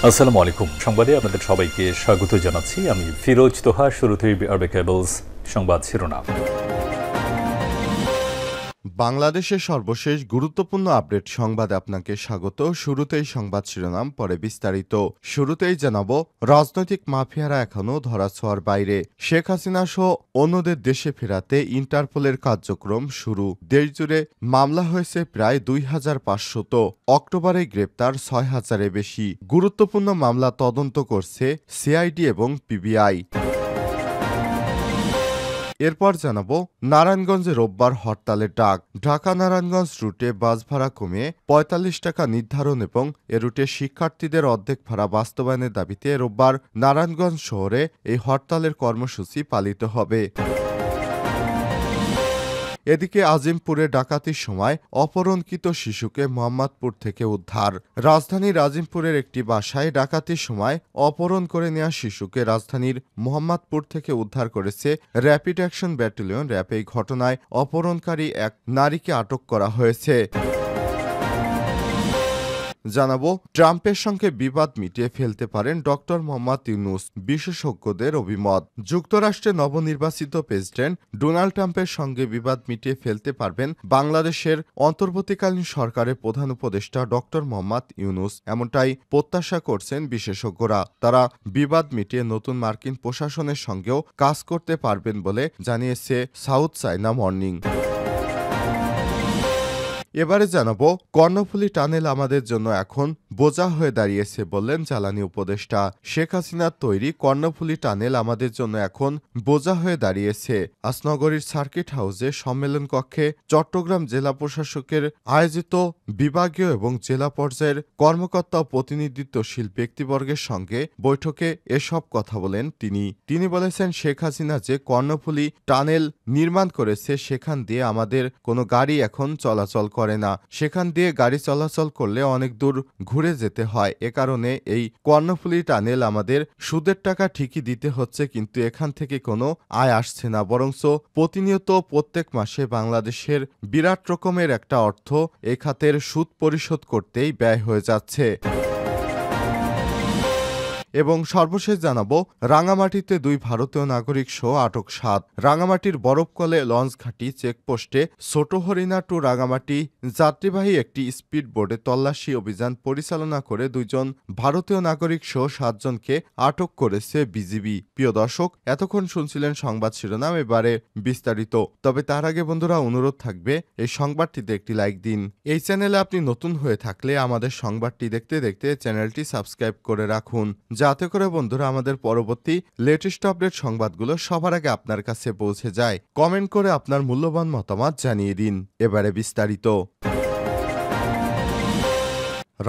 আসসালামু আলাইকুম। সংবাদে আপনাদের সবাইকে স্বাগত জানাচ্ছি। আমি ফিরোজ তোহা। শুরুতেই আরবে কেবলস সংবাদ শিরোনাম। বাংলাদেশের সর্বশেষ গুরুত্বপূর্ণ আপডেট সংবাদে আপনাকে স্বাগত। শুরুতেই সংবাদ শিরোনাম, পরে বিস্তারিত। শুরুতেই জানাবো, রাজনৈতিক মাফিয়ারা এখনও ধরাছোঁয়ার বাইরে। শেখ হাসিনা সহ অন্যদের দেশে ফেরাতে ইন্টারপোলের কার্যক্রম শুরু। দেশজুড়ে মামলা হয়েছে প্রায় ২৫০০। অক্টোবরে গ্রেপ্তার ৬,০০০-এর বেশি। গুরুত্বপূর্ণ মামলা তদন্ত করছে সিআইডি এবং পিবিআই। এরপর জানাবো, নারায়ণগঞ্জে রোববার হরতালের ডাক। ঢাকা নারায়ণগঞ্জ রুটে বাস ভাড়া কমিয়ে ৪৫ টাকা নির্ধারণ এবং এ রুটে শিক্ষার্থীদের অর্ধেক ভাড়া বাস্তবায়নের দাবিতে রোববার নারায়ণগঞ্জ শহরে এই হরতালের কর্মসূচি পালিত হবে। এদিকে আজিমপুরে ডাকাতির সময় অপহরণকৃত শিশুকে মোহাম্মদপুর থেকে উদ্ধার। রাজধানীর আজিমপুরের একটি বাসায় ডাকাতির সময় অপহরণ করে নেওয়া শিশুকে রাজধানীর মোহাম্মদপুর থেকে উদ্ধার করেছে র্যাপিড অ্যাকশন ব্যাটালিয়ন র্যাব। এই ঘটনায় অপহরণকারী এক নারীকে আটক করা হয়েছে। জানাবো, ট্রাম্পের সঙ্গে বিবাদ মিটিয়ে ফেলতে পারেন ডক্টর মোহাম্মদ ইউনূস, বিশেষজ্ঞদের অভিমত। যুক্তরাষ্ট্রের নবনির্বাচিত প্রেসিডেন্ট ডোনাল্ড ট্রাম্পের সঙ্গে বিবাদ মিটিয়ে ফেলতে পারবেন বাংলাদেশের অন্তর্বর্তীকালীন সরকারের প্রধান উপদেষ্টা ডক্টর মোহাম্মদ ইউনূস, এমনটাই প্রত্যাশা করছেন বিশেষজ্ঞরা। তারা বিবাদ মিটিয়ে নতুন মার্কিন প্রশাসনের সঙ্গেও কাজ করতে পারবেন বলে জানিয়েছে সাউথ চায়না মর্নিং। এবারে জানাবো, কর্ণফুলী টানেল আমাদের জন্য এখন বোঝা হয়ে দাঁড়িয়েছে বললেন জ্বালানি উপদেষ্টা। শেখ হাসিনার তৈরি কর্ণফুলী টানেল আমাদের জন্য এখন বোঝা হয়ে দাঁড়িয়েছে। আসনগরীর সার্কিট হাউসে সম্মেলন কক্ষে চট্টগ্রাম জেলা প্রশাসকের আয়োজিত বিভাগীয় এবং জেলা পর্যায়ের কর্মকর্তা ও প্রতিনিধিত্বশীল ব্যক্তিবর্গের সঙ্গে বৈঠকে এসব কথা বলেন তিনি বলেছেন, শেখ হাসিনা যে কর্ণফুলী টানেল নির্মাণ করেছে সেখান দিয়ে আমাদের কোনো গাড়ি এখন চলাচল করে না। সেখান দিয়ে গাড়ি চলাচল করলে অনেক দূর ঘুরে যেতে হয়। এ কারণে এই কর্ণফুলী টানেল আমাদের সুদের টাকা ঠিকই দিতে হচ্ছে, কিন্তু এখান থেকে কোনো আয় আসছে না, বরঞ্চ প্রতিনিয়ত প্রত্যেক মাসে বাংলাদেশের বিরাট রকমের একটা অর্থ এই খাতের সুদ পরিশোধ করতেই ব্যয় হয়ে যাচ্ছে। এবং সর্বশেষ জানাবো, রাঙামাটিতে 2 ভারতীয় নাগরিক সহ আটক 7। রাঙামাটির বরফকলে লঞ্চ ঘাঁটি চেকপোস্টে ছোট হরিণা টু রাঙামাটি যাত্রীবাহী একটি স্পিড বোটে তল্লাশি অভিযান পরিচালনা করে 2 জন ভারতীয় নাগরিক সহ 7 জনকে আটক করেছে বিজিবি। প্রিয় দর্শক, এতক্ষণ শুনছিলেন সংবাদ শিরোনাম, এবারে বিস্তারিত। তবে তার আগে বন্ধুরা, অনুরোধ থাকবে এই সংবাদটিতে একটি লাইক দিন। এই চ্যানেলে আপনি নতুন হয়ে থাকলে আমাদের সংবাদটি দেখতে দেখতে চ্যানেলটি সাবস্ক্রাইব করে রাখুন, যাতে করে বন্ধুরা আমাদের পরবর্তী লেটেস্ট আপডেট সংবাদগুলো সবার আগে আপনার কাছে পৌঁছে যায়। কমেন্ট করে আপনার মূল্যবান মতামত জানিয়ে দিন। এবারে বিস্তারিত।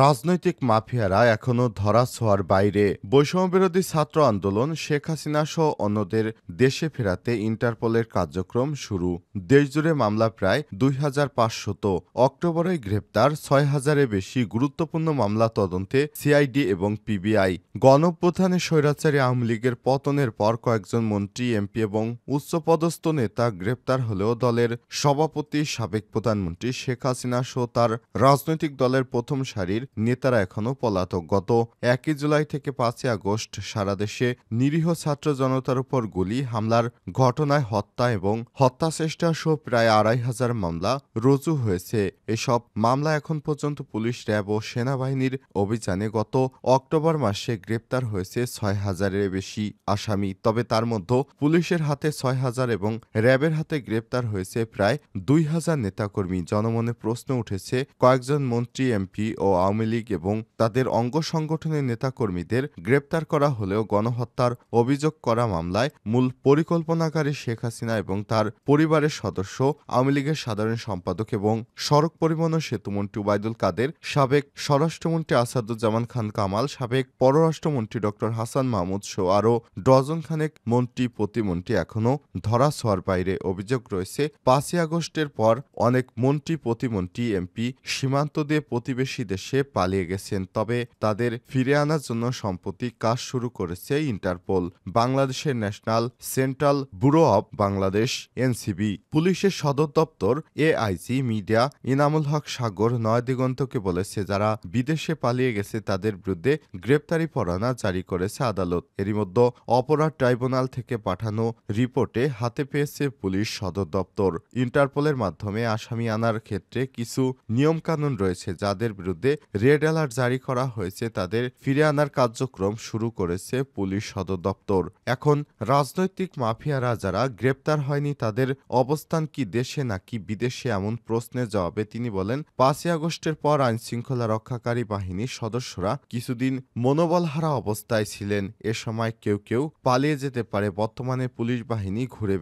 রাজনৈতিক মাফিয়ারা এখনও ধরাছোঁয়ার বাইরে। বৈষম্যবিরোধী ছাত্র আন্দোলন, শেখ হাসিনা সহ অন্যদের দেশে ফেরাতে ইন্টারপোলের কার্যক্রম শুরু। দেশজুড়ে মামলা প্রায় ২৫০০। অক্টোবরে গ্রেপ্তার ৬,০০০-এর বেশি। গুরুত্বপূর্ণ মামলা তদন্তে সিআইডি এবং পিবিআই। গণঅভ্যুত্থানে স্বৈরাচারী আওয়ামী লীগের পতনের পর কয়েকজন মন্ত্রী, এমপি এবং উচ্চপদস্থ নেতা গ্রেপ্তার হলেও দলের সভাপতি, সাবেক প্রধানমন্ত্রী শেখ হাসিনা সহ তার রাজনৈতিক দলের প্রথম সারির নেতারা এখনও পলাতক। গত 1 জুলাই থেকে 5 আগস্ট সারা দেশে নিরীহ ছাত্র জনতার উপর গুলি হামলার ঘটনায় হত্যা এবং হত্যাচেষ্টা সহ প্রায় ২৫০০ মামলা রুজু হয়েছে। এসব মামলা এখন পর্যন্ত পুলিশ, র্যাব ও সেনাবাহিনীর অভিযানে গত অক্টোবর মাসে গ্রেপ্তার হয়েছে ৬,০০০-এর বেশি আসামি। তবে তার মধ্যে পুলিশের হাতে ৬,০০০ এবং র্যাবের হাতে গ্রেপ্তার হয়েছে প্রায় ২,০০০ নেতাকর্মী। জনমনে প্রশ্ন উঠেছে, কয়েকজন মন্ত্রী, এমপি ও আওয়ামী লীগ এবং তাদের অঙ্গ সংগঠনের নেতাকর্মীদের গ্রেপ্তার করা হলেও গণহত্যার অভিযোগ করা মামলায় মূল পরিকল্পনাকারী শেখ হাসিনা এবং তার পরিবারের সদস্য, আওয়ামী লীগের সাধারণ সম্পাদক এবং সড়ক পরিবহন ও সেতুমন্ত্রী ওবায়দুল কাদের, সাবেক স্বরাষ্ট্রমন্ত্রী আসাদুজ্জামান খান কামাল, সাবেক পররাষ্ট্রমন্ত্রী ড হাসান মাহমুদ সহ আরও ডজন খানেক মন্ত্রী, প্রতিমন্ত্রী এখনও ধরাছোঁয়ার বাইরে। অভিযোগ রয়েছে, 5 আগস্টের পর অনেক মন্ত্রী, প্রতিমন্ত্রী, এমপি সীমান্ত দিয়ে প্রতিবেশী দেশে বিদেশে পালিয়ে গেছেন, তবে তাদের ফিরে আনার জন্য সম্প্রতি কাজ শুরু করেছে ইন্টারপোল। বাংলাদেশের national central bureau of Bangladesh NCB পুলিশের সদর দপ্তর এআইজি মিডিয়া ইনামুল হক সাগর নয়াদিগন্তকে বলেছে, যারা বিদেশে পালিয়ে গেছে তাদের বিরুদ্ধে গ্রেপ্তারি পরোয়ানা জারি করেছে আদালত। এরই মধ্যে অপরাধ ট্রাইব্যুনাল থেকে পাঠানো রিপোর্টে হাতে পেয়েছে পুলিশ সদর দপ্তর। ইন্টারপোলের মাধ্যমে আসামি আনার ক্ষেত্রে কিছু নিয়মকানুন রয়েছে, যাদের বিরুদ্ধে রেড অ্যালার্ট জারি করা হয়েছে তাদের ফিরে আনার কার্যক্রম শুরু করেছে পুলিশ সদর দপ্তর। এখন রাজনৈতিক মাফিয়ারা যারা গ্রেপ্তার হয়নি তাদের অবস্থান কি দেশে নাকি বিদেশে, এমন প্রশ্নের জবাবে তিনি বলেন, 5ই আগস্টের পর আইনশৃঙ্খলা রক্ষাকারী বাহিনীর সদস্যরা কিছুদিন মনোবলহারা অবস্থায় ছিলেন। এ সময় কেউ কেউ পালিয়ে যেতে পারে। বর্তমানে পুলিশ বাহিনী ঘুরে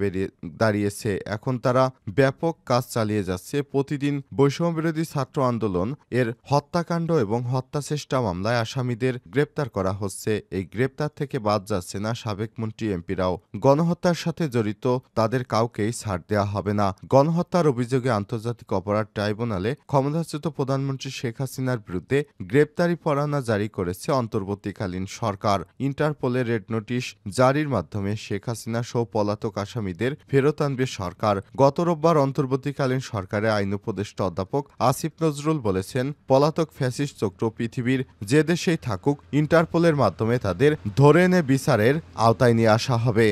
দাঁড়িয়েছে। এখন তারা ব্যাপক কাজ চালিয়ে যাচ্ছে। প্রতিদিন বৈষম্যবিরোধী ছাত্র আন্দোলন এর হত্যাকাণ্ড এবং হত্যা চেষ্টা মামলায় আসামিদের গ্রেপ্তার করা হচ্ছে। এই গ্রেপ্তার থেকে বাদ যাচ্ছে না সাবেক মন্ত্রী এমপিরাও। গণহত্যার সাথে জড়িত তাদের কাউকেই ছাড় দেওয়া হবে না। গণহত্যার অভিযোগে আন্তর্জাতিক অপরাধ ট্রাইব্যুনালে ক্ষমতাচ্যুত প্রধানমন্ত্রী শেখ হাসিনার বিরুদ্ধে গ্রেপ্তারি পরোয়ানা জারি করেছে অন্তর্বর্তীকালীন সরকার। ইন্টারপোলের রেড নোটিশ জারির মাধ্যমে শেখ হাসিনা সহ পলাতক আসামিদের ফেরত আনবে সরকার। গত রোববার অন্তর্বর্তীকালীন সরকারের আইন উপদেষ্টা অধ্যাপক আসিফ নজরুল বলেছেন, পলাতক ফ্যাসিস্ট চক্র পৃথিবীর যে দেশেই থাকুক ইন্টারপোলের মাধ্যমে তাদের ধরে এনে বিচারের আওতায় নিয়ে আসা হবে।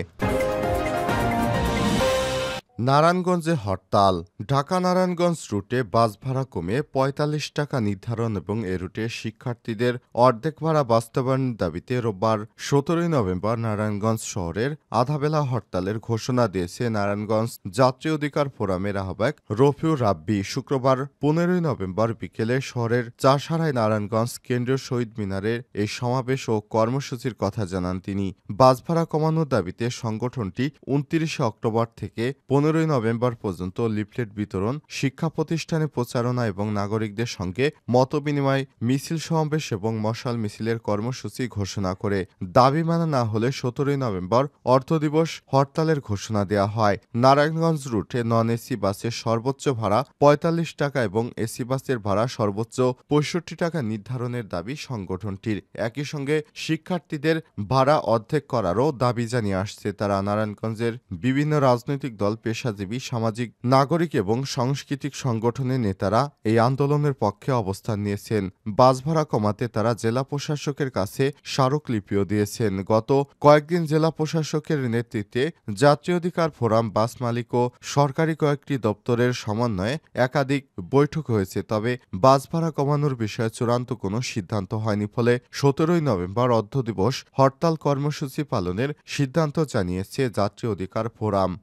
নারায়ণগঞ্জে হরতাল। ঢাকা নারায়ণগঞ্জ রুটে বাস ভাড়া কমে ৪৫ টাকা নির্ধারণ এবং এ রুটে শিক্ষার্থীদের অর্ধেক ভাড়া বাস্তবায়নের দাবিতে রোববার ১৭ই নভেম্বর নারায়ণগঞ্জ শহরের আধাবেলা হরতালের ঘোষণা দিয়েছে নারায়ণগঞ্জ যাত্রী অধিকার ফোরামের আহ্বায়ক রফিউর রাব্বি। শুক্রবার ১৫ই নভেম্বর বিকেলে শহরের চাষাড়ায় নারায়ণগঞ্জ কেন্দ্রীয় শহীদ মিনারের এই সমাবেশ ও কর্মসূচির কথা জানান তিনি। বাস ভাড়া কমানোর দাবিতে সংগঠনটি ২৯ অক্টোবর থেকে ১৫ই নভেম্বর পর্যন্ত লিফলেট বিতরণ, শিক্ষা প্রতিষ্ঠানে প্রচারণা এবং নাগরিকদের সঙ্গে মতবিনিময়, মিছিল সমাবেশ এবং মশাল মিছিলের কর্মসূচি ঘোষণা করে। দাবি মানা না হলে ১৭ই নভেম্বর অর্ধদিবস হরতালের ঘোষণা দেওয়া হয়। নারায়ণগঞ্জ রুটে নন এসি বাসের সর্বোচ্চ ভাড়া ৪৫ টাকা এবং এসি বাসের ভাড়া সর্বোচ্চ ৬৫ টাকা নির্ধারণের দাবি সংগঠনটির। একই সঙ্গে শিক্ষার্থীদের ভাড়া অর্ধেক করারও দাবি জানিয়ে আসছে তারা। নারায়ণগঞ্জের বিভিন্ন রাজনৈতিক দল, পেশাজীবী, সামাজিক, নাগরিক এবং সাংস্কৃতিক সংগঠনের নেতারা এই আন্দোলনের পক্ষে অবস্থান নিয়েছেন। বাস ভাড়া কমাতে তারা জেলা প্রশাসকের কাছে স্মারকলিপিও দিয়েছেন। গত কয়েকদিন জেলা প্রশাসকের নেতৃত্বে যাত্রী অধিকার ফোরাম, বাস মালিক ও সরকারি কয়েকটি দপ্তরের সমন্বয়ে একাধিক বৈঠক হয়েছে, তবে বাস ভাড়া কমানোর বিষয়ে চূড়ান্ত কোনো সিদ্ধান্ত হয়নি। ফলে ১৭ই নভেম্বর অর্ধদিবস হরতাল কর্মসূচি পালনের সিদ্ধান্ত জানিয়েছে যাত্রী অধিকার ফোরাম।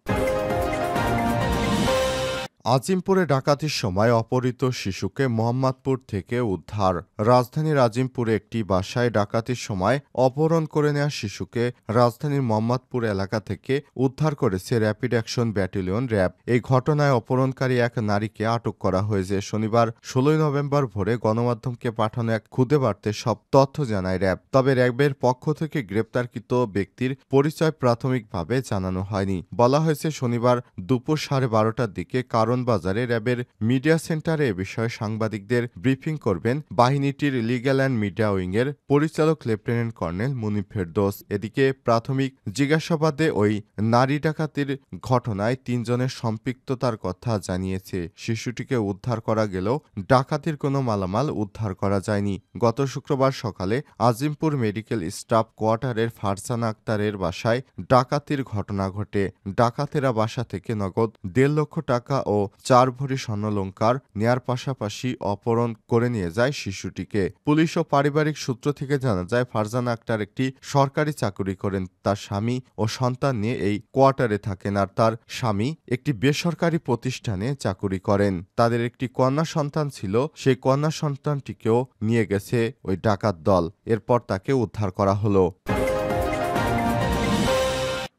আজিমপুরে ডাকাতির সময় অপহৃত শিশুকে মোহাম্মদপুর থেকে উদ্ধার। রাজধানীর আজিমপুরে একটি বাসায় ডাকাতির সময় অপহরণ করে নেওয়া শিশুকে রাজধানীর মোহাম্মদপুর এলাকা থেকে উদ্ধার করেছে র্যাপিড অ্যাকশন ব্যাটালিয়ন র্যাব। এই ঘটনায় অপহরণকারী এক নারীকে আটক করা হয়েছে। শনিবার ১৬ই নভেম্বর ভোরে গণমাধ্যমকে পাঠানো এক খুদে বার্তায় সব তথ্য জানায় র্যাব। তবে র্যাবের পক্ষ থেকে গ্রেপ্তারকৃত ব্যক্তির পরিচয় প্রাথমিকভাবে জানানো হয়নি। বলা হয়েছে, শনিবার দুপুর ১২:৩০টার দিকে বাজারে র্যাবের মিডিয়া সেন্টারে এ বিষয়ে সাংবাদিকদের ব্রিফিং করবেন বাহিনীটির লিগ্যাল অ্যান্ড মিডিয়া উইংয়ের পরিচালক লেফটেন্যান্ট কর্নেল মুনিফ ফেরদৌস। এদিকে প্রাথমিক জিজ্ঞাসাবাদে ওই নারী ডাকাতির ঘটনায় ৩ জনের সম্পৃক্ততার কথা জানিয়েছে। শিশুটিকে উদ্ধার করা গেলেও ডাকাতির কোনো মালামাল উদ্ধার করা যায়নি। গত শুক্রবার সকালে আজিমপুর মেডিকেল স্টাফ কোয়ার্টারের ফারজানা আক্তারের বাসায় ডাকাতির ঘটনা ঘটে। ডাকাতেরা বাসা থেকে নগদ ১.৫ লক্ষ টাকা ও ৪ ভরি স্বর্ণালংকার নেয়ার পাশাপাশি অপহরণ করে নিয়ে যায় শিশুটিকে। পুলিশ ও পারিবারিক সূত্র থেকে জানা যায়, ফারজানা আক্তার একটি সরকারি চাকুরি করেন। তার স্বামী ও সন্তান নিয়ে এই কোয়ার্টারে থাকেন, আর তার স্বামী একটি বেসরকারি প্রতিষ্ঠানে চাকুরি করেন। তাদের একটি কন্যা সন্তান ছিল, সেই কন্যা সন্তানটিকেও নিয়ে গেছে ওই ডাকাত দল। এরপর তাকে উদ্ধার করা হলো।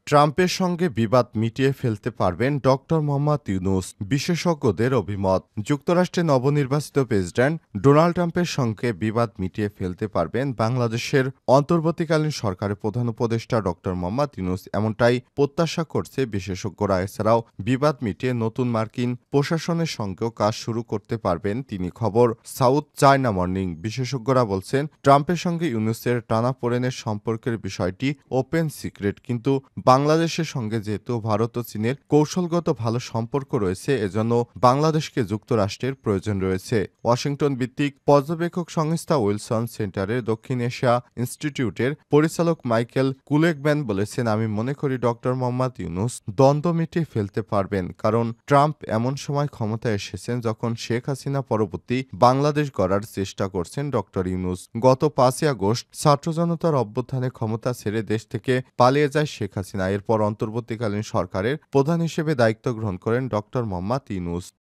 ট্রাম্পের সঙ্গে বিবাদ মিটিয়ে ফেলতে পারবেন ডক্টর মোহাম্মদ ইউনূস, বিশেষজ্ঞদের অভিমত। যুক্তরাষ্ট্রের নবনির্বাচিত প্রেসিডেন্ট ডোনাল্ড ট্রাম্পের সঙ্গে বিবাদ মিটিয়ে ফেলতে পারবেন বাংলাদেশের অন্তর্বর্তীকালীন সরকারের প্রধান উপদেষ্টা ডক্টর মোহাম্মদ ইউনূস, এমনটাই প্রত্যাশা করছে বিশেষজ্ঞরা। এছাড়াও বিবাদ মিটিয়ে নতুন মার্কিন প্রশাসনের সঙ্গেও কাজ শুরু করতে পারবেন তিনি। খবর সাউথ চায়না মর্নিং। বিশেষজ্ঞরা বলছেন, ট্রাম্পের সঙ্গে ইউনূসের টানাপোড়েনের সম্পর্কের বিষয়টি ওপেন সিক্রেট, কিন্তু বাংলাদেশের সঙ্গে যেহেতু ভারত ও চীনের কৌশলগত ভালো সম্পর্ক রয়েছে, এজন্য বাংলাদেশকে যুক্তরাষ্ট্রের প্রয়োজন রয়েছে। ওয়াশিংটন ভিত্তিক পর্যবেক্ষক সংস্থা উইলসন সেন্টারের দক্ষিণ এশিয়া ইনস্টিটিউটের পরিচালক মাইকেল কুলেকম্যান বলেছেন, আমি মনে করি ডক্টর মোহাম্মদ ইউনূস দ্বন্দ্ব মিটিয়ে ফেলতে পারবেন, কারণ ট্রাম্প এমন সময় ক্ষমতায় এসেছেন যখন শেখ হাসিনা পরবর্তী বাংলাদেশ গড়ার চেষ্টা করছেন ডক্টর ইউনূস। গত 5ই আগস্ট ছাত্র জনতার অভ্যুত্থানে ক্ষমতা ছেড়ে দেশ থেকে পালিয়ে যায় শেখ হাসিনা। এরপর অন্তর্বর্তীকালীন সরকারের প্রধান হিসেবে দায়িত্ব গ্রহণ করেন ডক্টর মোহাম্মদ ইউনূস।